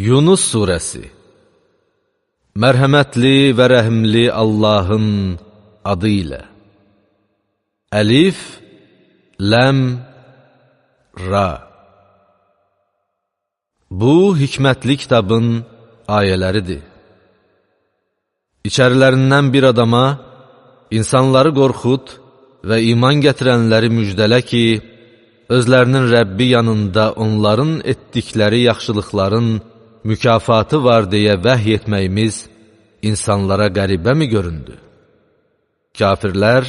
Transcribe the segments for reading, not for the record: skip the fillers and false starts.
Yunus surəsi. Mərhəmətli və rəhimli Allahın adı ilə. Əlif, ləm, ra. Bu, hikmətli kitabın ayələridir. İçərilərindən bir adama, insanları qorxud və iman gətirənləri müjdələ ki, özlərinin Rəbbi yanında onların etdikləri yaxşılıqların mükafatı var deyə vəhy etməyimiz insanlara qəribəmi göründü? Kafirlər,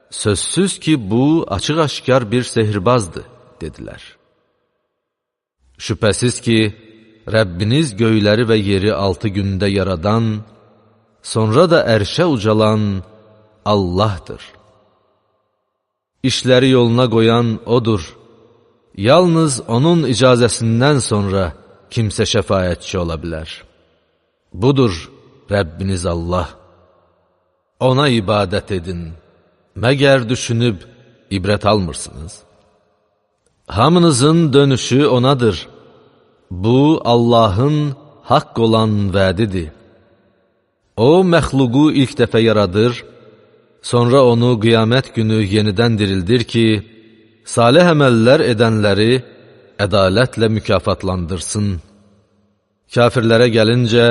sözsüz ki, bu açıq-aşkar bir sehirbazdır, dedilər. Şübhəsiz ki, Rəbbiniz göyləri və yeri 6 gündə yaradan, sonra da ərşə ucalan Allahdır. İşləri yoluna qoyan O'dur. Yalnız O'nun icazəsindən sonra kimsə şəfaətçi ola bilər. Budur Rəbbiniz Allah. Ona ibadət edin. Məgər düşünüb ibrət almırsınız? Hamınızın dönüşü O'nadır. Bu, Allahın haqq olan vədidir. O, məxluqu ilk dəfə yaradır, sonra onu qiyamət günü yenidən dirildir ki, salih əməllər edənləri ədalətlə mükafatlandırsın. Kafirlərə gəlincə,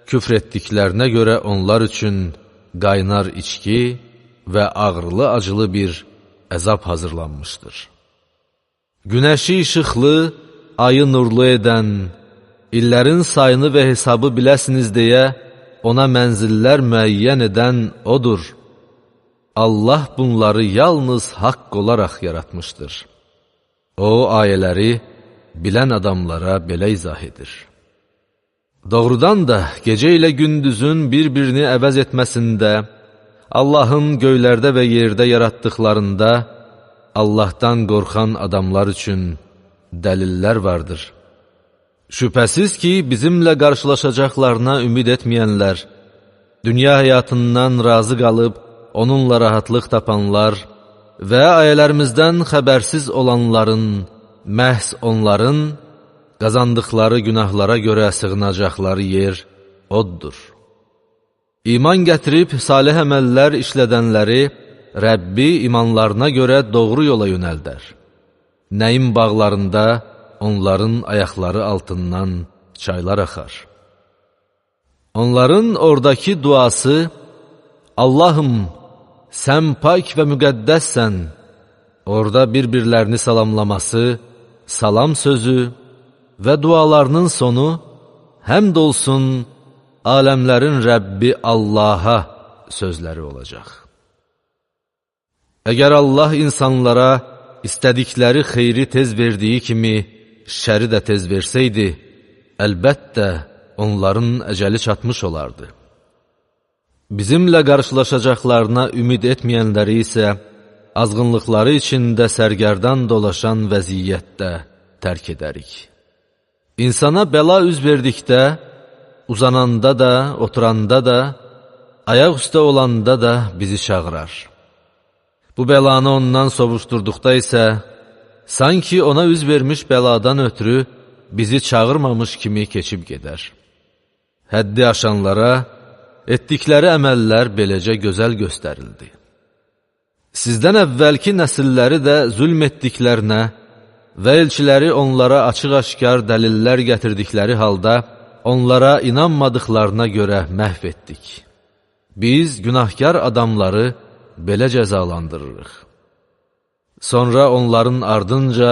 küfr etdiklərinə görə onlar üçün qaynar içki və ağrılı-acılı bir əzab hazırlanmışdır. Günəşi işıqlı, ayı nurlu edən, illərin sayını və hesabı biləsiniz deyə ona mənzillər müəyyən edən O'dur. Allah bunları yalnız haqq olaraq yaratmışdır. O, ayələri bilən adamlara belə izah edir. Doğrudan da gecə ilə gündüzün bir-birini əvəz etməsində, Allahın göylərdə və yerdə yaratdıqlarında, Allahdan qorxan adamlar üçün dəlillər vardır. Şübhəsiz ki, bizimlə qarşılaşacaqlarına ümid etməyənlər, dünya həyatından razı qalıb, onunla rahatlıq tapanlar və ayələrimizdən xəbərsiz olanların, məhz onların qazandıqları günahlara görə sığınacaqları yer O'dur. İman gətirib salih əməllər işlədənləri Rəbbi imanlarına görə doğru yola yönəldər. Nəim bağlarında onların ayaqları altından çaylar axar. Onların oradakı duası, Allahım, sən pak və müqəddəssən, orada bir-birlərini salamlaması, salam sözü və dualarının sonu, həmd olsun aləmlərin Rəbbi Allaha sözləri olacaq. Əgər Allah insanlara istədikləri xeyri tez verdiyi kimi, şəri də tez versəydi, əlbəttə onların əcəli çatmış olardı. Bizimlə qarşılaşacaqlarına ümid etməyənləri isə, azğınlıqları içində sərgərdan dolaşan vəziyyətdə tərk edərik. İnsana bəla üz verdikdə, uzananda da, oturanda da, ayaq üstə olanda da bizi çağırar. Bu bəlanı ondan sovuşturduqda isə, sanki ona üz vermiş bəladan ötürü bizi çağırmamış kimi keçib gedər. Həddi aşanlara etdikləri əməllər beləcə gözəl göstərildi. Sizdən əvvəlki nəsilləri də zülm etdiklərinə və elçiləri onlara açıq-aşkar dəlillər gətirdikləri halda onlara inanmadıqlarına görə məhv etdik. Biz günahkar adamları belə cəzalandırırıq. Sonra onların ardınca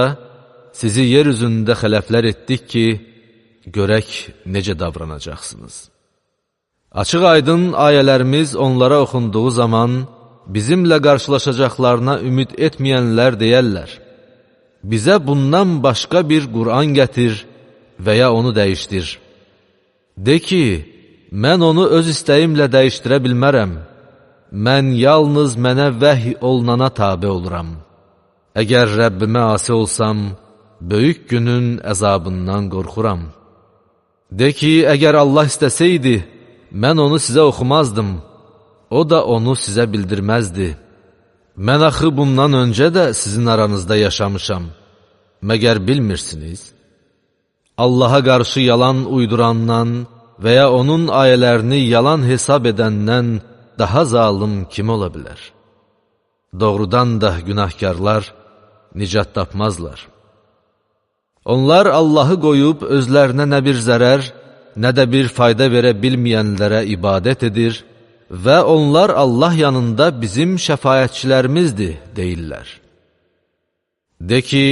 sizi yer üzündə xələflər etdik ki, görək necə davranacaqsınız. Açıq-aydın ayələrimiz onlara oxunduğu zaman, bizimlə qarşılaşacaqlarına ümid etməyənlər deyərlər, bizə bundan başqa bir Qur'an gətir və ya onu dəyişdir. De ki, mən onu öz istəyimlə dəyişdirə bilmərəm, mən yalnız mənə vəhy olunana tabe oluram. Əgər Rəbbimə asi olsam, böyük günün əzabından qorxuram. De ki, əgər Allah istəsəydi, mən onu sizə oxumazdım, o da onu sizə bildirməzdi. Mən axı bundan öncə də sizin aranızda yaşamışam. Məgər bilmirsiniz? Allaha qarşı yalan uydurandan və ya onun ayələrini yalan hesab edəndən daha zalım kim ola bilər? Doğrudan da günahkarlar nicat tapmazlar. Onlar Allahı qoyub özlərinə nə bir zərər, nə də bir fayda verə bilməyənlərə ibadət edir və onlar Allah yanında bizim şəfaətçilərimizdir, deyirlər. De ki,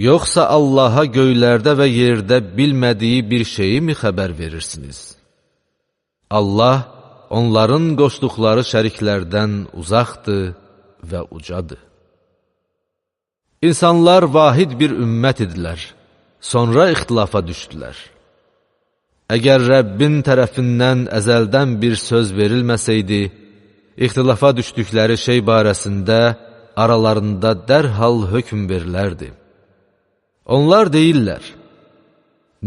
yoxsa Allaha göylərdə və yerdə bilmədiyi bir şeyi mi xəbər verirsiniz? Allah onların qoşduqları şəriklərdən uzaqdır və ucadır. İnsanlar vahid bir ümmət idilər, sonra ixtilafa düşdülər. Əgər Rəbbin tərəfindən əzəldən bir söz verilməsəydi, ixtilafa düşdükləri şey barəsində aralarında dərhal hökm verilərdi. Onlar deyirlər,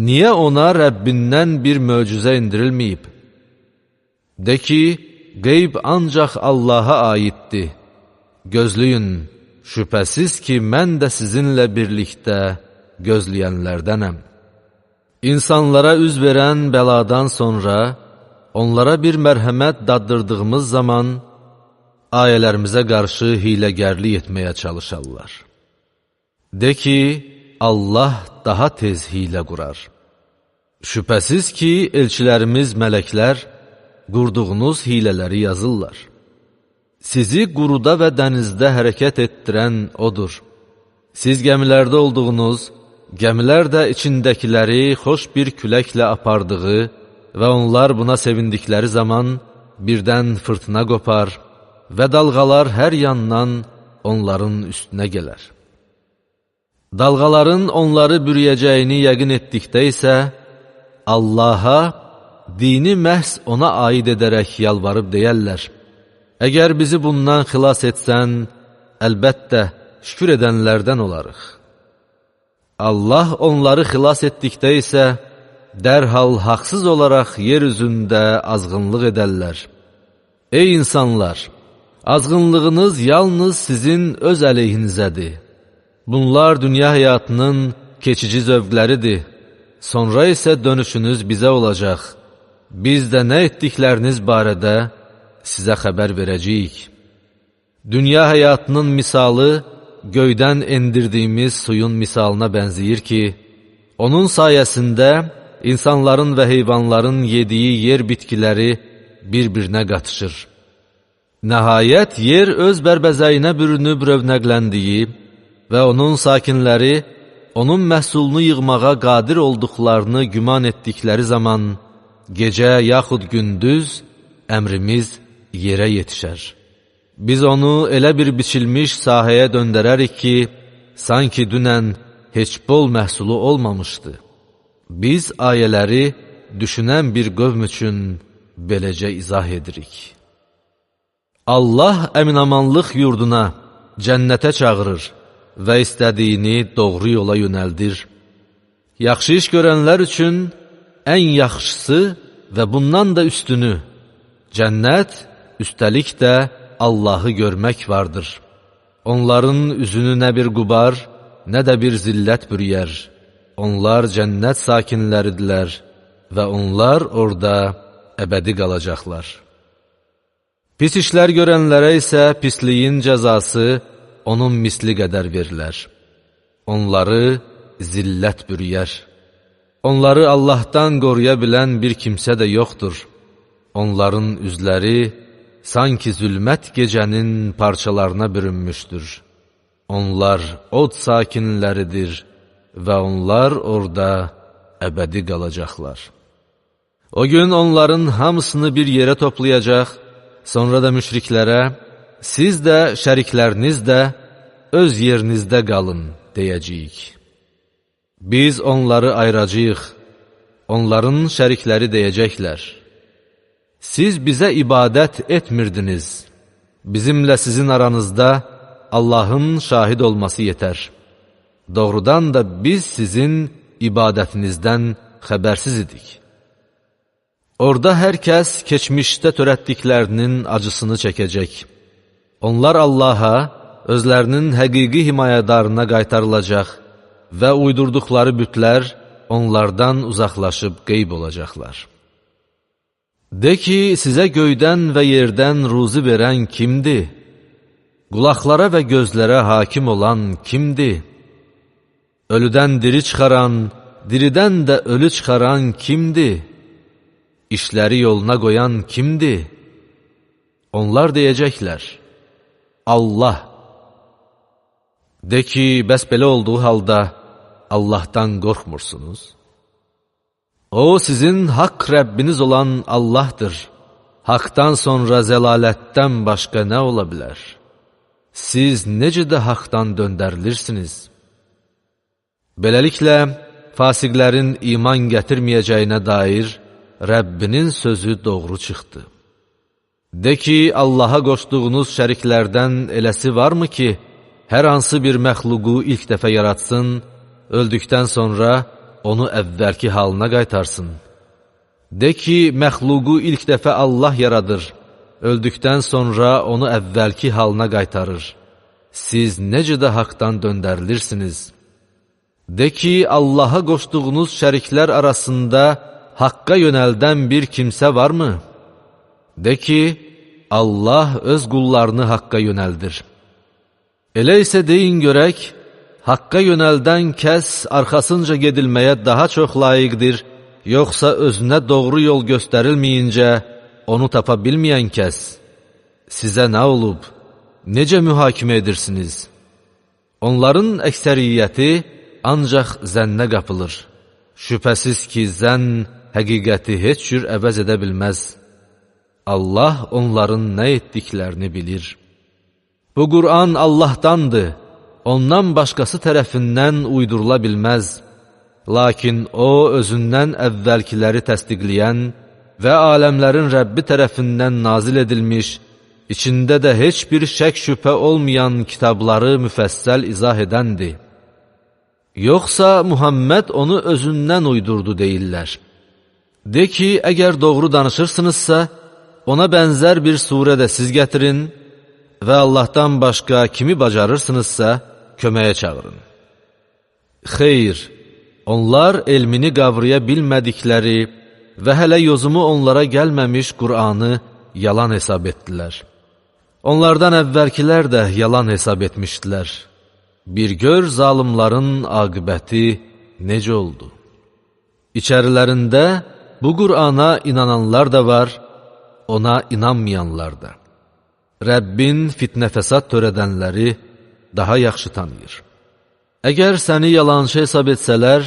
niyə ona Rəbbindən bir möcüzə indirilməyib? De ki, qeyb ancaq Allaha aiddir. Gözləyin, şübhəsiz ki, mən də sizinlə birlikdə gözləyənlərdənəm. İnsanlara üz verən bəladan sonra, onlara bir mərhəmət daddırdığımız zaman, ayələrimizə qarşı hiləgərlik etməyə çalışarlar. De ki, Allah daha tez hilə qurar. Şübhəsiz ki, elçilərimiz mələklər, qurduğunuz hilələri yazırlar. Sizi quruda və dənizdə hərəkət etdirən odur. Siz gəmilərdə olduğunuz, gəmilər də içindəkiləri xoş bir küləklə apardığı və onlar buna sevindikləri zaman birdən fırtına qopar və dalğalar hər yandan onların üstünə gələr. Dalğaların onları bürüyəcəyini yəqin etdikdə isə Allaha dini məhz ona aid edərək yalvarıb deyərlər. Əgər bizi bundan xilas etsən, əlbəttə şükür edənlərdən olarıq. Allah onları xilas etdikdə isə dərhal haqsız olaraq yer üzündə azğınlıq edərlər. Ey insanlar! Azğınlığınız yalnız sizin öz əleyhinizədir. Bunlar dünya həyatının keçici zövqləridir. Sonra isə dönüşünüz bizə olacaq. Biz də nə etdikləriniz barədə sizə xəbər verəcəyik. Dünya həyatının misalı göydən endirdiyimiz suyun misalına bənzəyir ki, onun sayəsində insanların və heyvanların yediyi yer bitkiləri bir-birinə qatışır. Nəhayət, yer öz bərbəzəyinə bürünüb rövnəqləndiyi və onun sakinləri onun məhsulunu yığmağa qadir olduqlarını güman etdikləri zaman, gecə yaxud gündüz əmrimiz yerə yetişər. Biz onu elə bir biçilmiş sahəyə döndərərik ki, sanki dünən heç bol məhsulu olmamışdı. Biz ayələri düşünən bir qövm üçün beləcə izah edirik. Allah əminamanlıq yurduna, cənnətə çağırır və istədiyini doğru yola yönəldir. Yaxşı iş görənlər üçün ən yaxşısı və bundan da üstünü, cənnət, üstəlik də Allahı görmək vardır. Onların üzünü nə bir qubar, nə də bir zillət bürüyər. Onlar cənnət sakinləridirlər və onlar orada əbədi qalacaqlar. Pis işlər görənlərə isə pisliyin cəzası onun misli qədər verilər. Onları zillət bürüyər. Onları Allahdan qoruya bilən bir kimsə də yoxdur. Onların üzləri sanki zülmət gecənin parçalarına bürünmüşdür. Onlar od sakinləridir və onlar orada əbədi qalacaqlar. O gün onların hamısını bir yerə toplayacaq, sonra da müşriklərə, siz də, şərikləriniz də öz yerinizdə qalın, deyəcəyik. Biz onları ayıracağıq, onların şərikləri deyəcəklər. Siz bizə ibadət etmirdiniz, bizimlə sizin aranızda Allahın şahid olması yetər. Doğrudan da biz sizin ibadətinizdən xəbərsiz idik. Orada hər kəs keçmişdə törətdiklərinin acısını çəkəcək. Onlar Allaha, özlərinin həqiqi himayədarına qaytarılacaq və uydurduqları bütlər onlardan uzaqlaşıb qeyb olacaqlar. De ki, sizə göydən və yerdən ruzi verən kimdir? Qulaqlara və gözlərə hakim olan kimdir? Ölüdən diri çıxaran, diridən də ölü çıxaran kimdir? İşləri yoluna qoyan kimdir? Onlar deyəcəklər, Allah. De ki, bəs belə olduğu halda Allahdan qorxmursunuz? O, sizin haqq Rəbbiniz olan Allahdır. Haqdan sonra zəlalətdən başqa nə ola bilər? Siz necə də haqdan döndərilirsiniz? Beləliklə, fasiqlərin iman gətirməyəcəyinə dair Rəbbinin sözü doğru çıxdı. De ki, Allaha qoşduğunuz şəriklərdən eləsi varmı ki, hər hansı bir məxluqu ilk dəfə yaratsın, öldükdən sonra onu əvvəlki halına qaytarsın. De ki, məxluqu ilk dəfə Allah yaradır, öldükdən sonra onu əvvəlki halına qaytarır. Siz necə də haqdan döndərilirsiniz? De ki, Allaha qoşduğunuz şəriklər arasında haqqa yönəldən bir kimsə varmı? De ki, Allah öz qullarını haqqa yönəldir. Elə isə deyin görək, haqqa yönəldən kəs arxasınca gedilməyə daha çox layiqdir, yoxsa özünə doğru yol göstərilməyincə onu tapa bilməyən kəs? Sizə nə olub? Necə mühakimə edirsiniz? Onların əksəriyyəti ancaq zənnə qapılır. Şübhəsiz ki, zənn həqiqəti heç cür əvəz edə bilməz. Allah onların nə etdiklərini bilir. Bu Qur'an Allahdandır, ondan başqası tərəfindən uydurula bilməz. Lakin o, özündən əvvəlkiləri təsdiqləyən və aləmlərin Rəbbi tərəfindən nazil edilmiş, içində də heç bir şək şübhə olmayan kitabları müfəssəl izah edəndir. Yoxsa Muhammed onu özündən uydurdu deyirlər. De ki, əgər doğru danışırsınızsa, ona bənzər bir surə də siz gətirin və Allahdan başqa kimi bacarırsınızsa, köməyə çağırın. Xeyr, onlar elmini qavraya bilmədikləri və hələ yozumu onlara gəlməmiş Qur'anı yalan hesab etdilər. Onlardan əvvəlkilər də yalan hesab etmişdilər. Bir gör zalimların aqibəti necə oldu? İçərilərində bu Qur'ana inananlar da var, ona inanmayanlar da. Rəbbin fitnə fəsad törədənləri daha yaxşı tanıyır. Əgər səni yalançı hesab etsələr,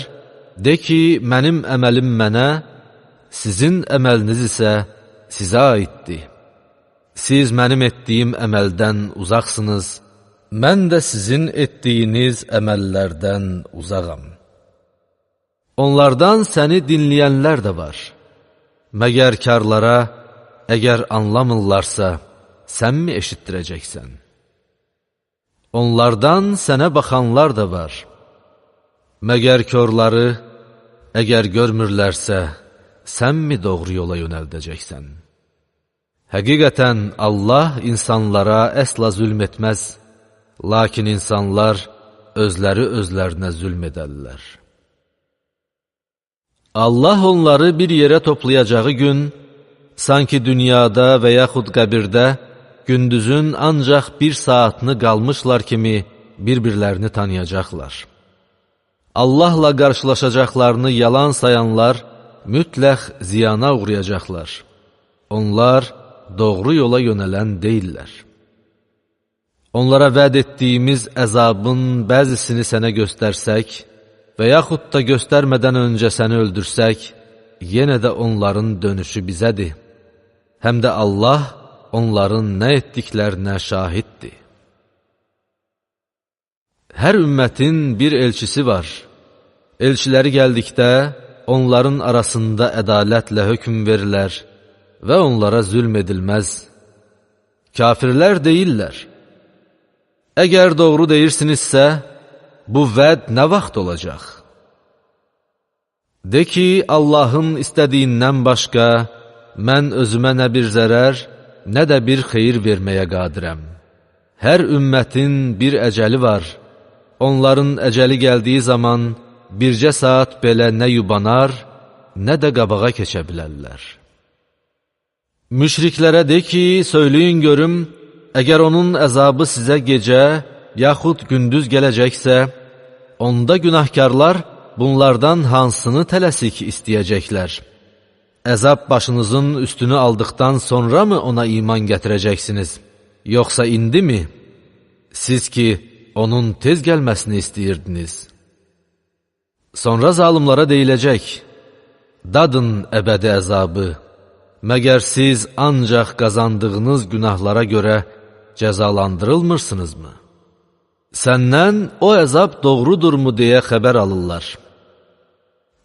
de ki, mənim əməlim mənə, sizin əməliniz isə sizə aiddir. Siz mənim etdiyim əməldən uzaqsınız, mən də sizin etdiyiniz əməllərdən uzağam. Onlardan səni dinləyənlər də var. Məgər karlara, əgər anlamırlarsa, sən mi eşitdirəcəksən? Onlardan sənə baxanlar da var. Məgər körləri, əgər görmürlərsə, sən mi doğru yola yönəldəcəksən? Həqiqətən Allah insanlara əsla zülm etməz, lakin insanlar özləri özlərinə zülm edərlər. Allah onları bir yerə toplayacağı gün, sanki dünyada və yaxud qəbirdə gündüzün ancaq bir saatını qalmışlar kimi bir-birlərini tanıyacaqlar. Allahla qarşılaşacaqlarını yalan sayanlar mütləq ziyana uğrayacaqlar. Onlar doğru yola yönələn deyillər. Onlara vəd etdiyimiz əzabın bəzisini sənə göstərsək və yaxud da göstərmədən öncə səni öldürsək, yenə də onların dönüşü bizədir. Həm də Allah onların nə etdiklərinə şahiddir. Hər ümmətin bir elçisi var. Elçiləri gəldikdə onların arasında ədalətlə hökm verilər və onlara zülm edilməz. Kafirlər deyirlər, əgər doğru deyirsinizsə, bu vəd nə vaxt olacaq? De ki, Allahın istədiyindən başqa, mən özümə nə bir zərər, nə də bir xeyir verməyə qadirəm. Hər ümmətin bir əcəli var. Onların əcəli gəldiyi zaman, bircə saat belə nə yubanar, nə də qabağa keçə bilərlər. Müşriklərə de ki, söyləyin görüm, əgər onun əzabı sizə gecə, yaxud gündüz gələcəksə, onda günahkarlar bunlardan hansını tələsik istəyəcəklər? Əzab başınızın üstünü aldıqdan sonra mı ona iman gətirəcəksiniz? Yoxsa indi mi? Siz ki, onun tez gəlməsini istəyirdiniz. Sonra zalimlara deyiləcək, dadın əbədi əzabı, məgər siz ancaq qazandığınız günahlara görə cəzalandırılmırsınızmı? Səndən o əzab doğrudurmu deyə xəbər alırlar.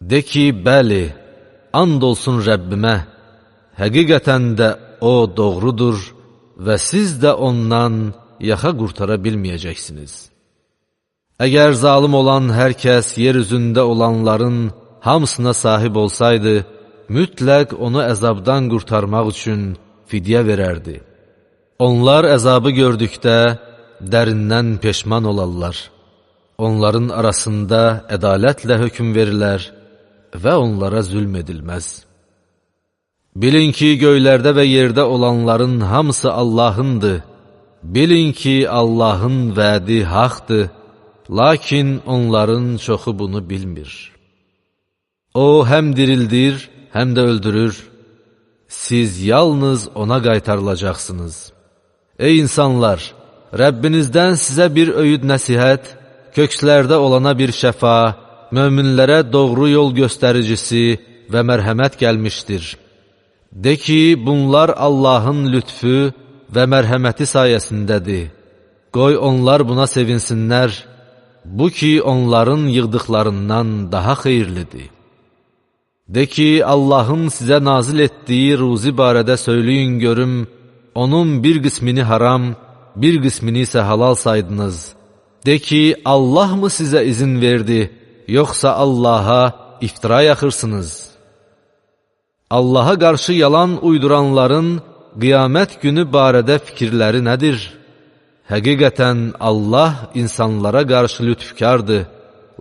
De ki, bəli, and olsun Rəbbimə, həqiqətən də o doğrudur və siz də ondan yaxa qurtara bilməyəcəksiniz. Əgər zalim olan hər kəs yer üzündə olanların hamısına sahib olsaydı, mütləq onu əzabdan qurtarmaq üçün fidyə verərdi. Onlar əzabı gördükdə dərindən peşman olarlar. Onların arasında ədalətlə hökm verilər və onlara zülm edilməz. Bilin ki, göylərdə və yerdə olanların hamısı Allahındır. Bilin ki, Allahın vədi haqdır, lakin onların çoxu bunu bilmir. O, həm dirildir, həm də öldürür. Siz yalnız ona qaytarılacaqsınız. Ey insanlar! Rəbbinizdən sizə bir öyüd nəsihət, kökslərdə olana bir şəfa, möminlərə doğru yol göstəricisi və mərhəmət gəlmişdir. De ki, bunlar Allahın lütfü və mərhəməti sayəsindədir. Qoy onlar buna sevinsinlər, bu ki, onların yığdıqlarından daha xeyirlidir. De ki, Allahın sizə nazil etdiyi ruzi barədə söyləyin görüm, onun bir qismini haram, bir qismini isə halal saydınız. De ki, Allah mı sizə izin verdi, yoxsa Allaha iftira yaxırsınız? Allaha qarşı yalan uyduranların qiyamət günü barədə fikirləri nədir? Həqiqətən Allah insanlara qarşı lütfkardır,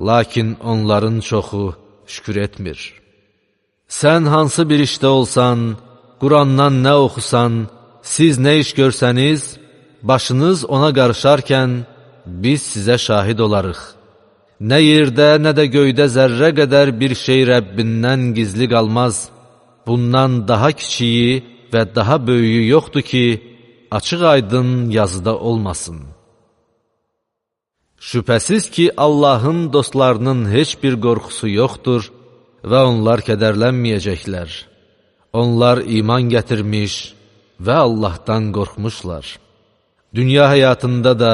lakin onların çoxu şükür etmir. Sən hansı bir işdə olsan, Qurandan nə oxusan, siz nə iş görsəniz, başınız ona qarışarkən biz sizə şahid olarıq. Nə yerdə, nə də göydə zərrə qədər bir şey Rəbbindən gizli qalmaz. Bundan daha kiçiyi və daha böyüyü yoxdur ki, açıq aydın yazıda olmasın. Şübhəsiz ki, Allahın dostlarının heç bir qorxusu yoxdur və onlar kədərlənməyəcəklər. Onlar iman gətirmiş və Allahdan qorxmuşlar. Dünya həyatında da,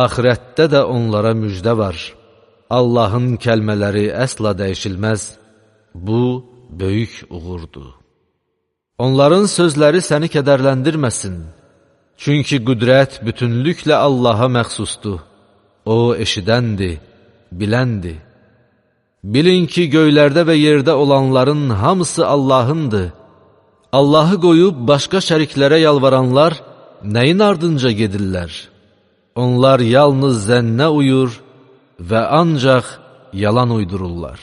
axirətdə də onlara müjdə var. Allahın kəlmələri əsla dəyişilməz. Bu, böyük uğurdur. Onların sözləri səni kədərləndirməsin. Çünki qüdrət bütünlüklə Allaha məxsusdur. O, eşidəndir, biləndir. Bilin ki, göylərdə və yerdə olanların hamısı Allahındır. Allahı qoyub başqa şəriklərə yalvaranlar nəyin ardınca gedirlər? Onlar yalnız zənnə uyur və ancaq yalan uydururlar.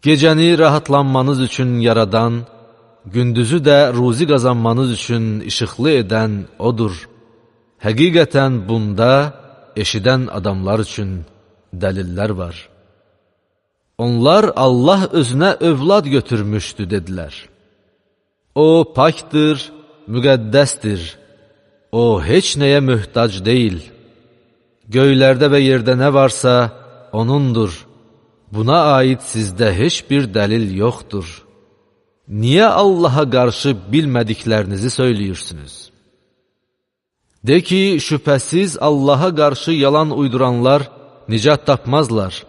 Gecəni rahatlanmanız üçün yaradan, gündüzü də ruzi qazanmanız üçün işıqlı edən O'dur. Həqiqətən bunda eşidən adamlar üçün dəlillər var. Onlar Allah özünə övlad götürmüşdü, dedilər. O, pakdır, müqəddəsdir. O, heç nəyə möhtac deyil. Göylərdə və yerdə nə varsa, O'nundur. Buna aid sizdə heç bir dəlil yoxdur. Niyə Allaha qarşı bilmədiklərinizi söyləyirsiniz? De ki, şübhəsiz Allaha qarşı yalan uyduranlar nicat tapmazlar.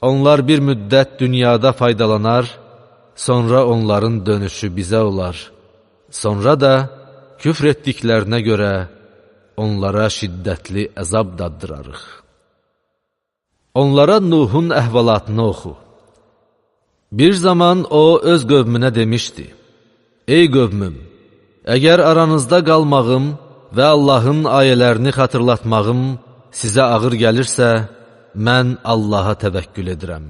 Onlar bir müddət dünyada faydalanar, sonra onların dönüşü bizə olar. Sonra da küfr etdiklərinə görə onlara şiddətli əzab daddırarıq. Onlara Nuhun əhvalatını oxu. Bir zaman o öz qövmünə demişdi: Ey qövmüm, əgər aranızda qalmağım və Allahın ayələrini xatırlatmağım sizə ağır gəlirsə, mən Allaha təvəkkül edirəm.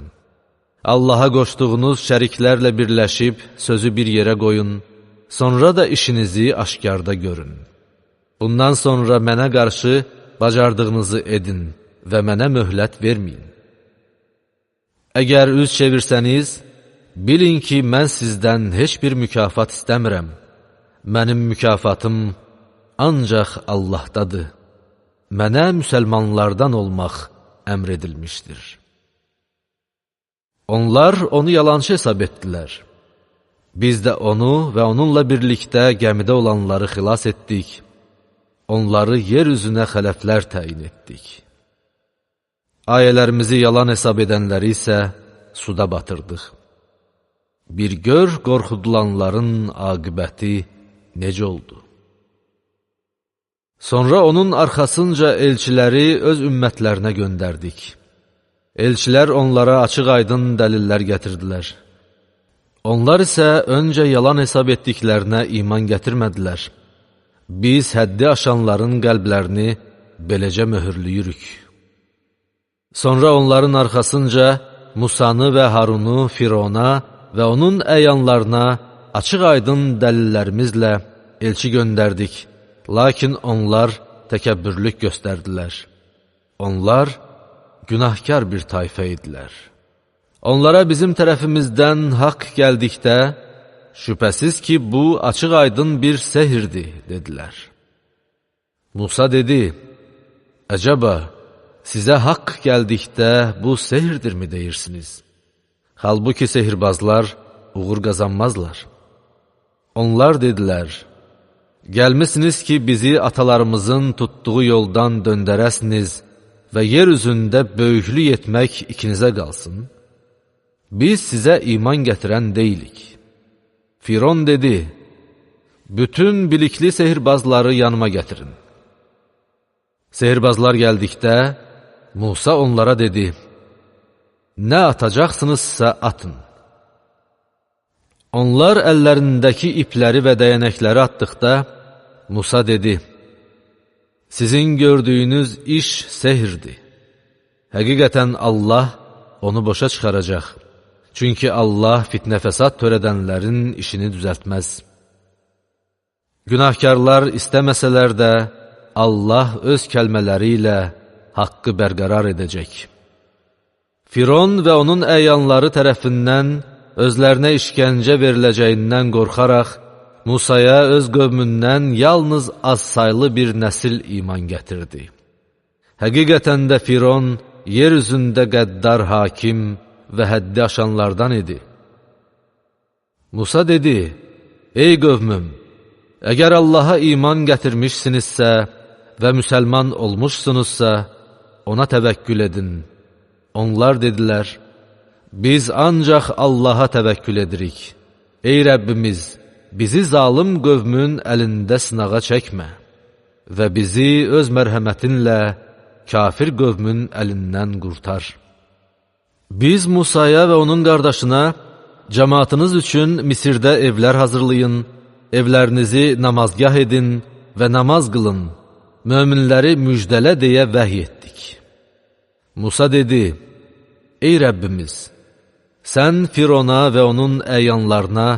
Allaha qoşduğunuz şəriklərlə birləşib sözü bir yerə qoyun, sonra da işinizi aşkarda görün. Bundan sonra mənə qarşı bacardığınızı edin və mənə möhlət verməyin. Əgər üz çevirsəniz, bilin ki, mən sizdən heç bir mükafat istəmirəm. Mənim mükafatım ancaq Allahdadır. Mənə müsəlmanlardan olmaq əmr edilmişdir. Onlar onu yalançı hesab etdilər. Biz də onu və onunla birlikdə gəmidə olanları xilas etdik. Onları yer üzünə xələflər təyin etdik. Ayələrimizi yalan hesab edənləri isə suda batırdıq. Bir gör qorxudulanların aqibəti necə oldu? Sonra onun arxasınca elçiləri öz ümmətlərinə göndərdik. Elçilər onlara açıq-aydın dəlillər gətirdilər. Onlar isə öncə yalan hesab etdiklərinə iman gətirmədilər. Biz həddi aşanların qəlblərini beləcə möhürləyirik. Sonra onların arxasınca Musanı və Harunu Firona və onun əyanlarına açıq-aydın dəlillərimizlə elçi göndərdik. Lakin onlar təkəbbürlük göstərdilər. Onlar günahkar bir tayfə idilər. Onlara bizim tərəfimizdən haqq gəldikdə, şübhəsiz ki, bu açıq-aydın bir sehirdir, dedilər. Musa dedi, əcəba, sizə haqq gəldikdə bu sehirdirmi deyirsiniz? Halbuki sehirbazlar uğur qazanmazlar. Onlar dedilər, gəlmisiniz ki, bizi atalarımızın tutduğu yoldan döndərəsiniz və yer üzündə böyüklük etmək ikinizə qalsın. Biz sizə iman gətirən deyilik. Firon dedi, bütün bilikli sehirbazları yanıma gətirin. Sehirbazlar gəldikdə, Musa onlara dedi, nə atacaqsınızsa atın. Onlar əllərindəki ipləri və dəyənəkləri atdıqda, Musa dedi, sizin gördüyünüz iş sehirdir. Həqiqətən Allah onu boşa çıxaracaq. Çünki Allah fitnə-fəsad törədənlərin işini düzəltməz. Günahkarlar istəməsələr də, Allah öz kəlmələri ilə haqqı bərqərar edəcək. Firon və onun əyanları tərəfindən özlərinə işgəncə veriləcəyindən qorxaraq, Musaya öz qövmündən yalnız az saylı bir nəsil iman gətirdi. Həqiqətən də Firon yer üzündə qəddar hakim və həddi aşanlardan idi. Musa dedi, ey qövmüm, əgər Allaha iman gətirmişsinizsə və müsəlman olmuşsunuzsa, ona təvəkkül edin. Onlar dedilər, biz ancaq Allaha təvəkkül edirik. Ey Rəbbimiz, bizi zalım qövmün əlində sınağa çəkmə və bizi öz mərhəmətinlə kafir qövmün əlindən qurtar. Biz Musaya və onun qardaşına, cəmaatınız üçün Misirdə evlər hazırlayın, evlərinizi namazgah edin və namaz qılın, möminləri müjdələ deyə vəhy etdik. Musa dedi, ey Rəbbimiz, sən Firona və onun əyanlarına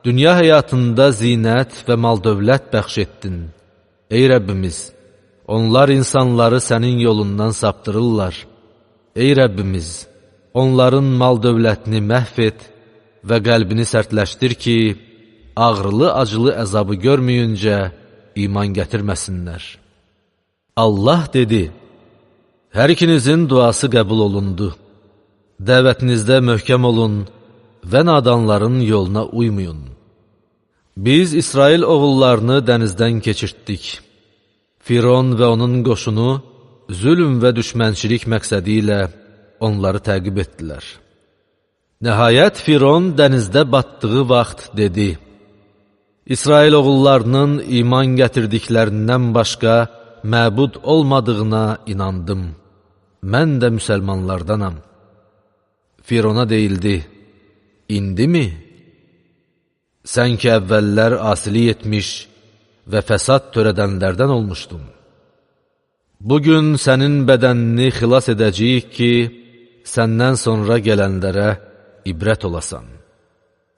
dünya həyatında zinət və mal-dövlət bəxş etdin. Ey Rəbbimiz, onlar insanları sənin yolundan saptırırlar. Ey Rəbbimiz, onların mal-dövlətini məhv et və qəlbini sərtləşdir ki, ağrılı-acılı əzabı görməyincə iman gətirməsinlər. Allah dedi, hər ikinizin duası qəbul olundu. Dəvətinizdə möhkəm olun və nadanların yoluna uymayın. Biz İsrail oğullarını dənizdən keçirtdik. Firon və onun qoşunu zülm və düşmənçilik məqsədi ilə onları təqib etdilər. Nəhayət Firon dənizdə batdığı vaxt dedi, İsrail oğullarının iman gətirdiklərindən başqa məbud olmadığına inandım. Mən də müsəlmanlardanam. Firona deyildi, indi mi? Sən ki, əvvəllər asilik etmiş və fəsad törədənlərdən olmuşdun. Bugün sənin bədənini xilas edəcəyik ki, səndən sonra gələnlərə ibrət olasan.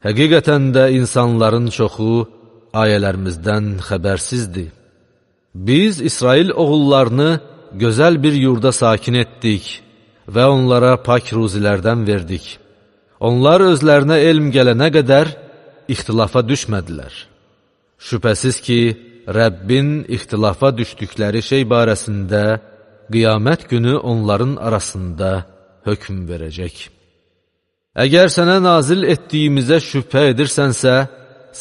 Həqiqətən də insanların çoxu ayələrimizdən xəbərsizdir. Biz İsrail oğullarını gözəl bir yurda sakin etdik və onlara pak ruzilərdən verdik. Onlar özlərinə elm gələnə qədər ixtilafa düşmədilər. Şübhəsiz ki, Rəbbin ixtilafa düşdükləri şey barəsində qiyamət günü onların arasında hökm verəcək. Əgər sənə nazil etdiyimizə şübhə edirsənsə,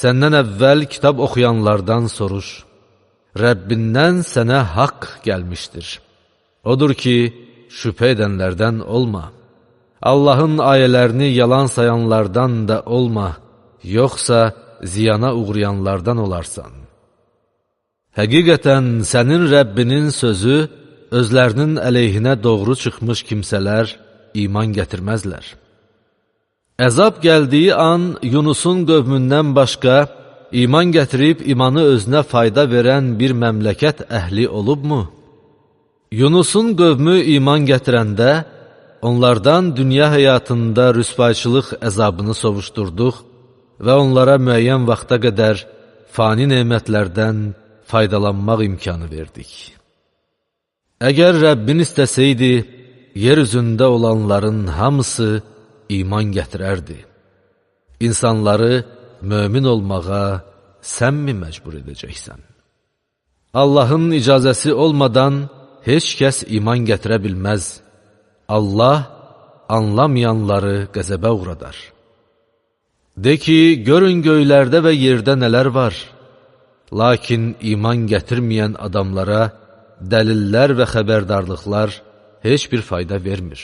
səndən əvvəl kitab oxuyanlardan soruş. Rəbbindən sənə haqq gəlmişdir. Odur ki, şübhə edənlərdən olma. Allahın ayələrini yalan sayanlardan da olma, yoxsa ziyana uğrayanlardan olarsan. Həqiqətən sənin Rəbbinin sözü özlərinin əleyhinə doğru çıxmış kimsələr iman gətirməzlər. Əzab gəldiyi an Yunusun qövmündən başqa iman gətirib imanı özünə fayda verən bir məmləkət əhli olubmu? Yunusun qövmü iman gətirəndə onlardan dünya həyatında rüsvayçılıq əzabını sovuşdurduq və onlara müəyyən vaxta qədər fani nemətlərdən faydalanmaq imkanı verdik. Əgər Rəbbin istəsəydi, yer üzündə olanların hamısı iman gətirərdi. İnsanları mömin olmağa sən mi məcbur edəcəksən? Allahın icazəsi olmadan heç kəs iman gətirə bilməz. Allah anlamayanları qəzəbə uğradar. De ki, görün göylərdə və yerdə nələr var. Lakin iman gətirməyən adamlara dəlillər və xəbərdarlıqlar heç bir fayda vermir.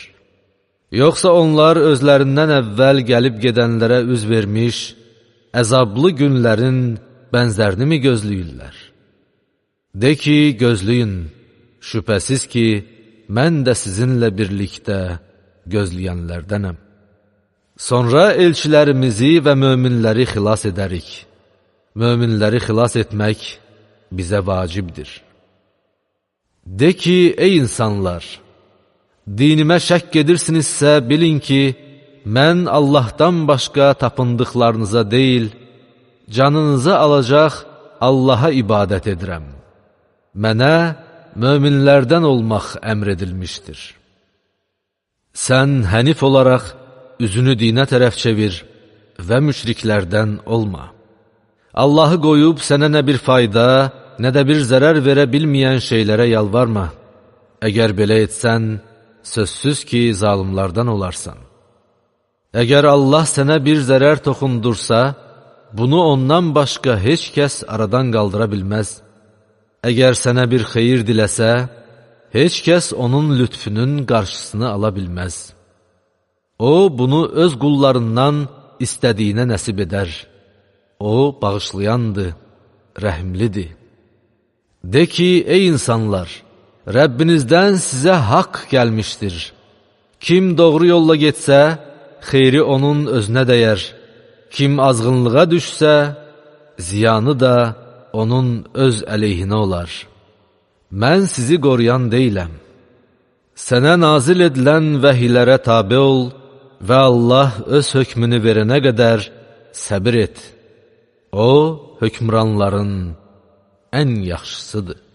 Yoxsa onlar özlərindən əvvəl gəlib gedənlərə üz vermiş, əzablı günlərin bənzərini mi gözləyirlər? De ki, gözləyin, şübhəsiz ki, mən də sizinlə birlikdə gözləyənlərdənəm. Sonra elçilərimizi və möminləri xilas edərik. Möminləri xilas etmək bizə vacibdir. De ki, ey insanlar, dinimə şəkk edirsinizsə bilin ki, mən Allahdan başqa tapındıqlarınıza deyil, canınızı alacaq Allaha ibadət edirəm. Mənə möminlərdən olmaq əmr edilmişdir. Sən hənif olaraq üzünü dinə tərəf çevir və müşriklərdən olma. Allahı qoyub sənə nə bir fayda, nə də bir zərər verə bilməyən şeylərə yalvarma. Əgər belə etsən, sözsüz ki, zalimlardan olarsan. Əgər Allah sənə bir zərər toxundursa, bunu ondan başqa heç kəs aradan qaldıra bilməz. Əgər sənə bir xeyir diləsə, heç kəs onun lütfünün qarşısını ala bilməz. O, bunu öz qullarından istədiyinə nəsib edər. O, bağışlayandır, rəhimlidir. De ki, ey insanlar, Rəbbinizdən sizə haqq gəlmişdir. Kim doğru yolla getsə, xeyri onun özünə dəyər. Kim azğınlığa düşsə, ziyanı da onun öz əleyhinə olar. Mən sizi qoruyan deyiləm. Sənə nazil edilən vəhiylərə tabe ol və Allah öz hökmünü verənə qədər səbir et. O, hökmranların ən yaxşısıdır.